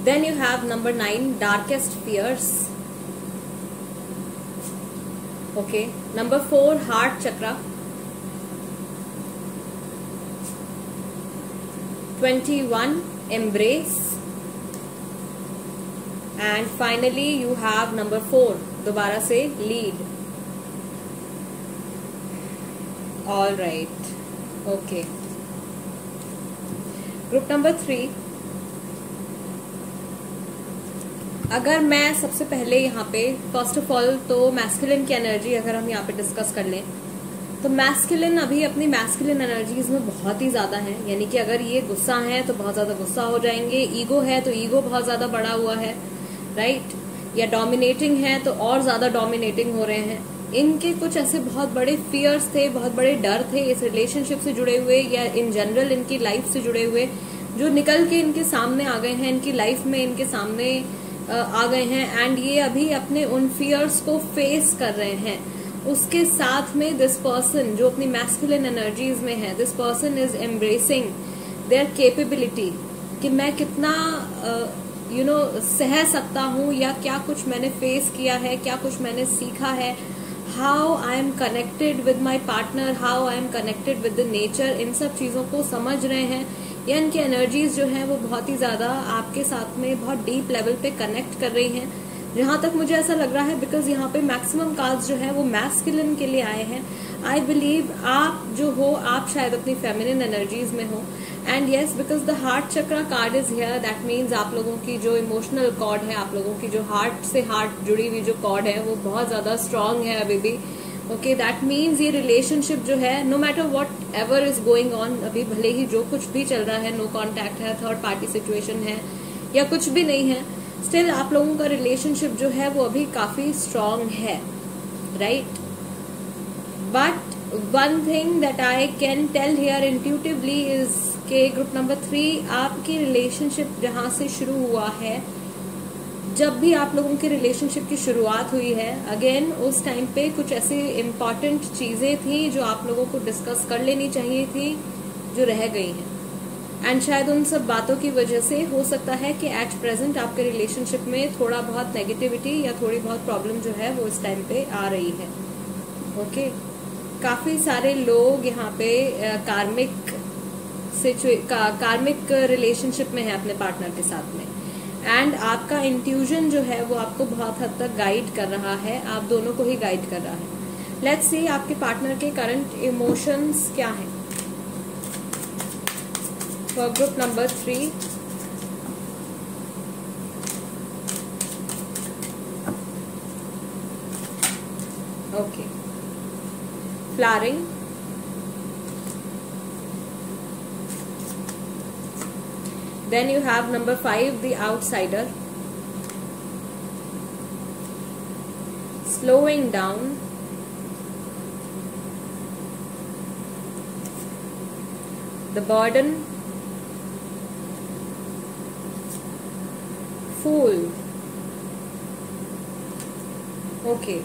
Then you have number 9, darkest fears. Okay, number 4, heart chakra. 21, embrace, and finally you have number 4, दोबारा से lead. All right, okay. Group number 3, अगर मैं सबसे पहले यहाँ पे फर्स्ट ऑफ ऑल तो मैस्कुलिन की एनर्जी अगर हम यहाँ पे डिस्कस कर लें, तो मैस्कुलिन अभी अपनी मैस्कुलिन एनर्जीज में बहुत ही ज्यादा है। यानी कि अगर ये गुस्सा है तो बहुत ज्यादा गुस्सा हो जाएंगे, ईगो है तो ईगो बहुत ज्यादा बढ़ा हुआ है, राइट, या डोमिनेटिंग है तो और ज्यादा डोमिनेटिंग हो रहे हैं। इनके कुछ ऐसे बहुत बड़े फियर्स थे, बहुत बड़े डर थे इस रिलेशनशिप से जुड़े हुए या इन जनरल इनकी लाइफ से जुड़े हुए, जो निकल के इनके सामने आ गए हैं, इनकी लाइफ में इनके सामने आ गए हैं। एंड ये अभी अपने उन फियर्स को फेस कर रहे हैं। उसके साथ में दिस पर्सन जो अपनी मैस्कुलिन एनर्जीज में है, this person is embracing their capability कि मैं कितना सह सकता हूँ, या क्या कुछ मैंने फेस किया है, क्या कुछ मैंने सीखा है, how I am connected with my partner, how I am connected with the nature, इन सब चीजों को समझ रहे हैं। या इनकी एनर्जीज जो है वो बहुत ही ज्यादा आपके साथ में बहुत डीप लेवल पे कनेक्ट कर रही हैं, जहां तक मुझे ऐसा लग रहा है, बिकॉज यहाँ पे मैक्सिमम कार्ड्स जो है वो मैस्कुलिन के लिए आए हैं। आई बिलीव आप जो हो, आप शायद अपनी फेमिनिन एनर्जीज में हो। And yes, because the heart chakra card is here, that means आप लोगों की जो इमोशनल कॉर्ड है, आप लोगों की जो हार्ट से हार्ट जुड़ी हुई जो कॉर्ड है वो बहुत ज्यादा स्ट्रांग है अभी भी। ओके, दैट मीन्स ये रिलेशनशिप जो है, no matter whatever is going on, अभी भले ही जो कुछ भी चल रहा है, नो कॉन्टैक्ट है, थर्ड पार्टी सिचुएशन है या कुछ भी नहीं है, स्टिल आप लोगों का रिलेशनशिप जो है वो अभी काफी स्ट्रांग है, right. But one thing that I can tell here intuitively is के ग्रुप नंबर 3, आपकी रिलेशनशिप जहां से शुरू हुआ है, जब भी आप लोगों की रिलेशनशिप की शुरुआत हुई है, अगेन उस टाइम पे कुछ ऐसी इम्पॉर्टेंट चीजें थी जो आप लोगों को डिस्कस कर लेनी चाहिए थी, जो रह गई हैं। एंड शायद उन सब बातों की वजह से हो सकता है कि एट प्रेजेंट आपके रिलेशनशिप में थोड़ा बहुत नेगेटिविटी या थोड़ी बहुत प्रॉब्लम जो है वो इस टाइम पे आ रही है। ओके, काफी सारे लोग यहाँ पे कार्मिक रिलेशनशिप में है अपने पार्टनर के साथ में, एंड आपका इंट्यूजन जो है वो आपको बहुत हद तक गाइड कर रहा है, आप दोनों को ही गाइड कर रहा है। लेट्स सी आपके पार्टनर के करंट इमोशंस क्या हैं for group number 3। Okay, flowering, then you have number 5, the outsider, slowing down, the burden, fool. Okay,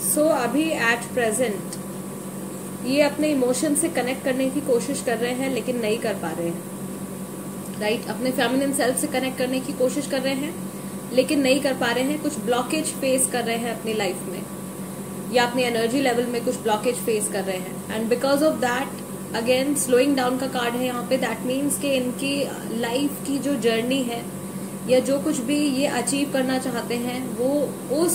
so अभी at present ये अपने इमोशन से कनेक्ट करने की कोशिश कर रहे हैं लेकिन नहीं कर पा रहे हैं, राइट। अपने फेमिनिन सेल्फ से कनेक्ट करने की कोशिश कर रहे हैं लेकिन नहीं कर पा रहे हैं, कुछ ब्लॉकेज फेस कर रहे हैं अपनी लाइफ में, या अपनी एनर्जी लेवल में कुछ ब्लॉकेज फेस कर रहे हैं। And because of that again slowing down का कार्ड है यहाँ पे, दैट मीन्स कि इनकी लाइफ की जो जर्नी है या जो कुछ भी ये अचीव करना चाहते हैं वो उस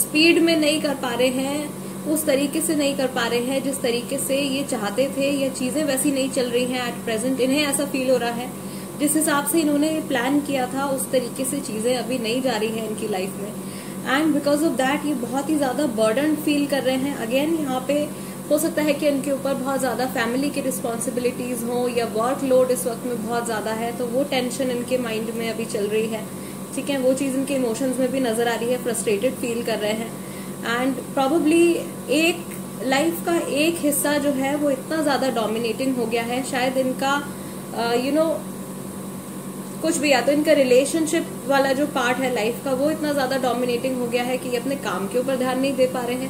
स्पीड में नहीं कर पा रहे हैं, उस तरीके से नहीं कर पा रहे हैं जिस तरीके से ये चाहते थे, या चीजें वैसी नहीं चल रही हैं एट प्रेजेंट। इन्हें ऐसा फील हो रहा है जिस हिसाब से इन्होंने प्लान किया था उस तरीके से चीजें अभी नहीं जा रही हैं इनकी लाइफ में। एंड बिकॉज ऑफ दैट ये बहुत ही ज्यादा बर्डन फील कर रहे हैं। अगेन यहाँ पे हो सकता है कि इनके ऊपर बहुत ज्यादा फैमिली की रिस्पॉन्सिबिलिटीज हो या वर्क लोड इस वक्त में बहुत ज्यादा है, तो वो टेंशन इनके माइंड में अभी चल रही है, ठीक है। वो चीज इनके इमोशंस में भी नजर आ रही है, फ्रस्ट्रेटेड फील कर रहे हैं। एंड प्रॉबेबली एक लाइफ का एक हिस्सा जो है वो इतना ज्यादा डोमिनेटिंग हो गया है, शायद इनका कुछ भी, या तो इनका रिलेशनशिप वाला जो पार्ट है लाइफ का वो इतना ज्यादा डोमिनेटिंग हो गया है कि ये अपने काम के ऊपर ध्यान नहीं दे पा रहे हैं,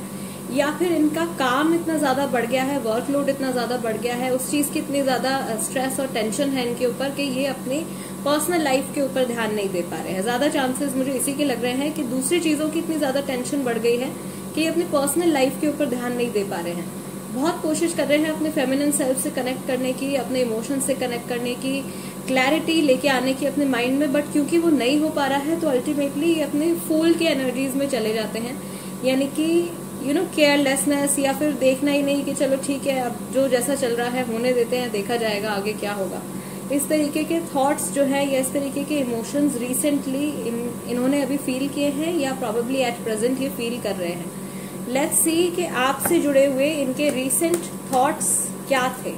या फिर इनका काम इतना ज्यादा बढ़ गया है, वर्कलोड इतना ज्यादा बढ़ गया है, उस चीज की इतनी ज्यादा स्ट्रेस और टेंशन है इनके ऊपर कि ये अपनी पर्सनल लाइफ के ऊपर ध्यान नहीं दे पा रहे हैं। ज्यादा चांसेस मुझे इसी के लग रहे हैं कि दूसरी चीजों की इतनी ज्यादा टेंशन बढ़ गई है कि ये अपनी पर्सनल लाइफ के ऊपर ध्यान नहीं दे पा रहे हैं। बहुत कोशिश कर रहे हैं अपने फेमिनिन सेल्फ से कनेक्ट करने की, अपने इमोशन से कनेक्ट करने की, क्लैरिटी लेके आने की अपने माइंड में, बट क्योंकि वो नहीं हो पा रहा है तो अल्टीमेटली अपने फूल के एनर्जीज में चले जाते हैं, यानी कि केयरलेसनेस, या फिर देखना ही नहीं कि चलो ठीक है अब जो जैसा चल रहा है होने देते हैं, देखा जाएगा आगे क्या होगा। इस तरीके के थॉट्स जो है या इस तरीके के इमोशंस रिसेंटली इन्होंने अभी फील किए हैं या प्रोबेबली एट प्रेजेंट ये फील कर रहे हैं। लेट्स सी कि आपसे जुड़े हुए इनके रिसेंट थॉट्स क्या थे,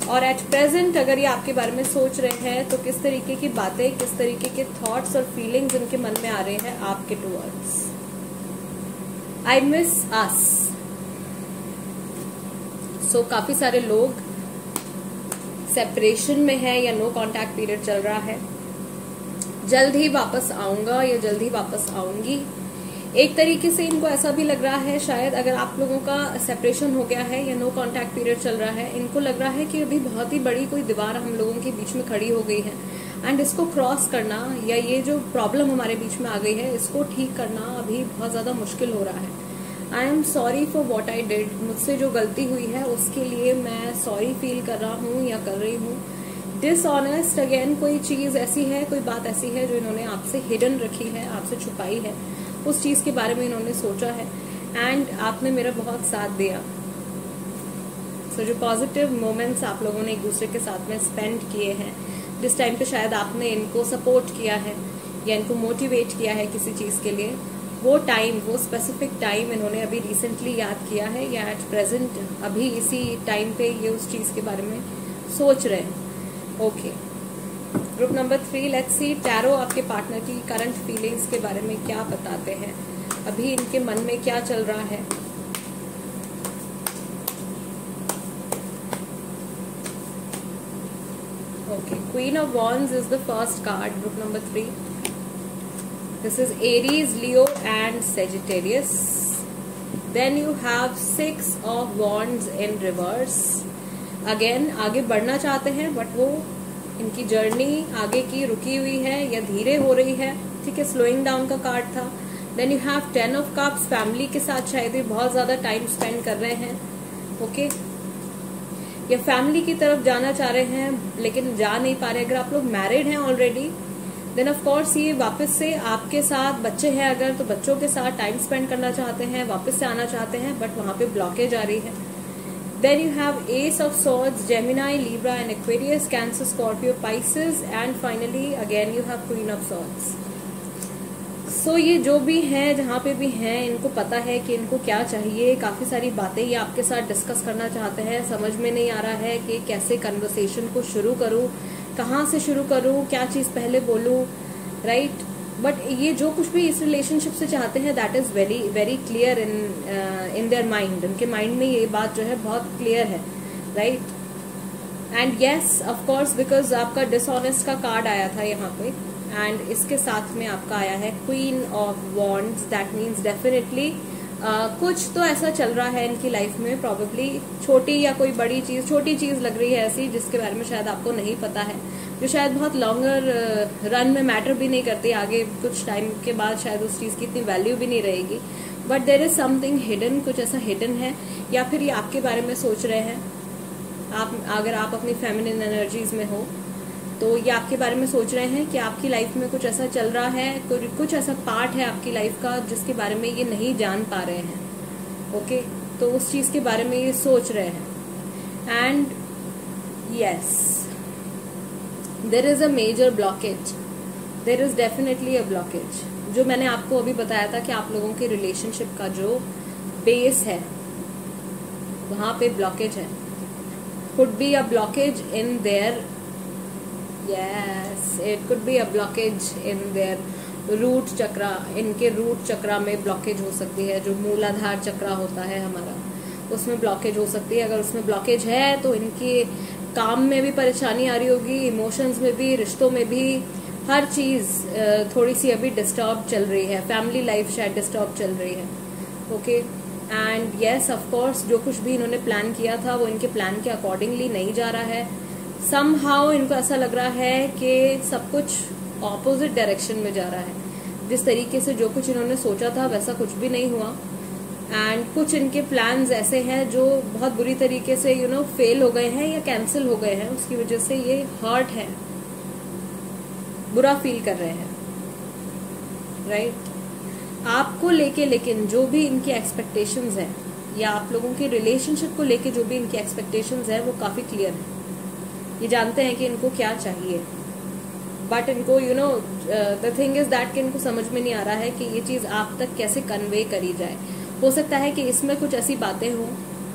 और एट प्रेजेंट अगर ये आपके बारे में सोच रहे हैं तो किस तरीके की बातें, किस तरीके के थॉट्स और फीलिंग्स उनके मन में आ रहे हैं आपके टुवर्ड्स। आई मिस अस। सो काफी सारे लोग सेपरेशन में है या नो कांटेक्ट पीरियड चल रहा है। जल्द ही वापस आऊंगा या जल्द ही वापस आऊंगी। एक तरीके से इनको ऐसा भी लग रहा है, शायद अगर आप लोगों का सेपरेशन हो गया है या नो कांटेक्ट पीरियड चल रहा है, इनको लग रहा है कि अभी बहुत ही बड़ी कोई दीवार हम लोगों के बीच में खड़ी हो गई है, एंड इसको क्रॉस करना या ये जो प्रॉब्लम हमारे बीच में आ गई है इसको ठीक करना अभी बहुत ज्यादा मुश्किल हो रहा है। I am sorry for what I did. मुझसे जो गलती हुई है उसके लिए मैं सॉरी फील कर रहा हूँ या कर रही हूँ। डिसऑनेस्ट, अगेन कोई चीज ऐसी है, कोई बात ऐसी है जो इन्होंने आपसे हिडन रखी है, आपसे छुपाई है, उस चीज के बारे में इन्होंने सोचा है, एंड आपने मेरा बहुत साथ दिया। सो जो पॉजिटिव मोमेंट्स आप लोगों ने एक दूसरे के साथ में स्पेंड किए हैं, जिस टाइम पे शायद आपने इनको सपोर्ट किया है या इनको मोटिवेट किया है किसी चीज के लिए, वो टाइम, वो स्पेसिफिक टाइम इन्होंने अभी रिसेंटली याद किया है या एट प्रेजेंट अभी इसी टाइम पे ये उस चीज के बारे में सोच रहे हैं। Okay, group number 3, let's see tarot आपके पार्टनर की करंट फीलिंग्स के बारे में क्या बताते हैं, अभी इनके मन में क्या चल रहा है। Okay, queen of wands is the first card, group number 3। This is Aries, Leo and Sagittarius. Then you have 6 of Wands in reverse. Again, आगे बढ़ना चाहते हैं बट वो इनकी जर्नी आगे की रुकी हुई है या धीरे हो रही है, ठीक है, स्लोइंग डाउन का कार्ड था। Then you have 10 of Cups, family के साथ शायद ये बहुत ज्यादा टाइम स्पेंड कर रहे हैं, ओके, या फैमिली की तरफ जाना चाह रहे हैं लेकिन जा नहीं पा रहे। अगर आप लोग मैरिड हैं ऑलरेडी देन ऑफ कोर्स ये वापस से आपके साथ, बच्चे हैं अगर तो बच्चों के साथ टाइम स्पेंड करना चाहते हैं, वापस से आना चाहते हैं, बट वहां पे ब्लॉकेज आ रही है। Then you have ace of swords, Gemini, Libra and Aquarius, Cancer, Scorpio, Pisces, and finally again you have queen of swords. So ये जो भी हैं, जहाँ पे भी हैं, इनको पता है कि इनको क्या चाहिए। काफी सारी बातें ये आपके साथ डिस्कस करना चाहते हैं, समझ में नहीं आ रहा है कि कैसे कन्वर्सेशन को शुरू करूं, कहाँ से शुरू करूं, क्या चीज पहले बोलूं, राइट। बट ये जो कुछ भी इस रिलेशनशिप से चाहते हैं that is very very clear in their mind. उनके माइंड में ये बात जो है बहुत क्लियर है, right. And yes of course, because आपका डिसऑनेस्ट का कार्ड आया था यहाँ पे, एंड इसके साथ में आपका आया है queen of wands. That means definitely कुछ तो ऐसा चल रहा है इनकी लाइफ में, प्रॉबेबली छोटी या कोई बड़ी चीज, छोटी चीज लग रही है ऐसी जिसके बारे में शायद आपको नहीं पता है, जो शायद बहुत लॉन्गर रन में मैटर भी नहीं करती, आगे कुछ टाइम के बाद शायद उस चीज की इतनी वैल्यू भी नहीं रहेगी, but there is something hidden, कुछ ऐसा हिडन है। या फिर ये आपके बारे में सोच रहे हैं, अगर आप अपनी फेमिनिन एनर्जीज में हो तो ये आपके बारे में सोच रहे हैं कि आपकी लाइफ में कुछ ऐसा चल रहा है, कुछ ऐसा पार्ट है आपकी लाइफ का जिसके बारे में ये नहीं जान पा रहे हैं, ओके, तो उस चीज के बारे में ये सोच रहे हैं। And yes, there is a major blockage, there is definitely a blockage. जो मैंने आपको अभी बताया था कि आप लोगों के रिलेशनशिप का जो बेस है वहां पे ब्लॉकेज है, could be a blockage in their, yes, it could be a blockage in their root chakra। इनके रूट चक्रा में ब्लॉकेज हो सकती है, जो मूलाधार चक्रा होता है हमारा, उसमें ब्लॉकेज हो सकती है। अगर उसमें ब्लॉकेज है तो इनके काम में भी परेशानी आ रही होगी, इमोशंस में भी, रिश्तों में भी, हर चीज थोड़ी सी अभी डिस्टर्ब चल रही है, फैमिली लाइफ शायद डिस्टर्ब चल रही है, okay. And yes of course, जो कुछ भी इन्होंने प्लान किया था वो इनके प्लान के अकॉर्डिंगली नहीं जा रहा है। समहाउ इनको ऐसा लग रहा है कि सब कुछ ऑपोजिट डायरेक्शन में जा रहा है, जिस तरीके से जो कुछ इन्होंने सोचा था वैसा कुछ भी नहीं हुआ, एंड कुछ इनके प्लान्स ऐसे हैं जो बहुत बुरी तरीके से फेल हो गए हैं या कैंसिल हो गए हैं, उसकी वजह से ये हर्ट है, बुरा फील कर रहे हैं, राइट। आपको लेके लेकिन जो भी इनकी एक्सपेक्टेशंस हैं या आप लोगों की रिलेशनशिप को लेके जो भी इनकी एक्सपेक्टेशंस हैं वो काफी क्लियर है। ये जानते हैं कि इनको क्या चाहिए, बट इनको द थिंग इज दैट कि इनको समझ में नहीं आ रहा है कि ये चीज आप तक कैसे कन्वे करी जाए। हो सकता है कि इसमें कुछ ऐसी बातें हों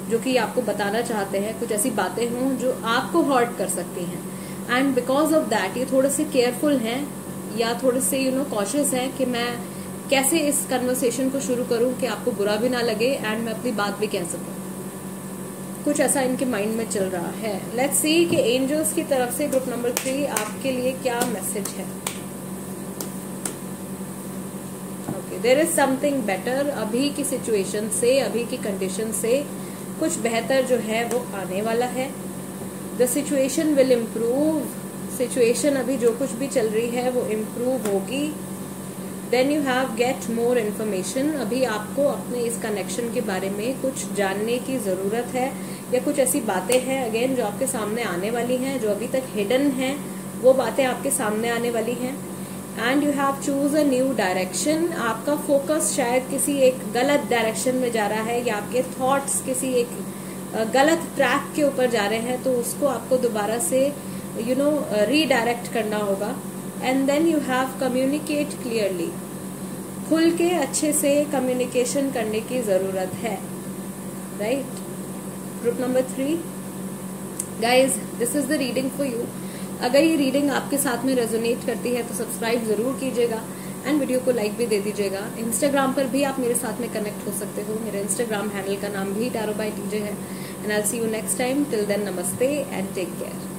जो कि आपको बताना चाहते हैं, कुछ ऐसी बातें हों जो आपको हर्ट कर सकती हैं, एंड बिकॉज ऑफ दैट ये थोड़े से केयरफुल हैं या थोड़े से कॉशियस हैं कि मैं कैसे इस कन्वर्सेशन को शुरू करूं कि आपको बुरा भी ना लगे एंड मैं अपनी बात भी कह सकूं। कुछ ऐसा इनके माइंड में चल रहा है। लेट्स सी कि एंजल्स की तरफ से ग्रुप नंबर 3 आपके लिए क्या मैसेज है। Okay, there is something better. अभी की सिचुएशन से, अभी की कंडीशन से कुछ बेहतर जो है वो आने वाला है। The situation will improve. Situation अभी जो कुछ भी चल रही है वो इम्प्रूव होगी। Then you have get more information. अभी आपको अपने इस कनेक्शन के बारे में कुछ जानने की जरूरत है या कुछ ऐसी बातें हैं अगेन जो आपके सामने आने वाली हैं, जो अभी तक हिडन हैं, वो बातें आपके सामने आने वाली हैं। And you have choose a new direction. आपका फोकस शायद किसी एक गलत डायरेक्शन में जा रहा है या आपके थॉट्स किसी एक गलत ट्रैक के ऊपर जा रहे हैं, तो उसको आपको दोबारा से रीडायरेक्ट करना होगा। And then you have communicate clearly. खुल के अच्छे से कम्युनिकेशन करने की जरूरत है, right. Group number 3 guys, this is the reading for you. अगर ये रीडिंग आपके साथ में रेजोनेट करती है तो सब्सक्राइब जरूर कीजिएगा एंड वीडियो को लाइक भी दे दीजिएगा। इंस्टाग्राम पर भी आप मेरे साथ में कनेक्ट हो सकते हो। मेरे इंस्टाग्राम हैंडल का नाम भी टैरो बाय टीजे है। And I will see you next time. Till then, नमस्ते एंड टेक केयर।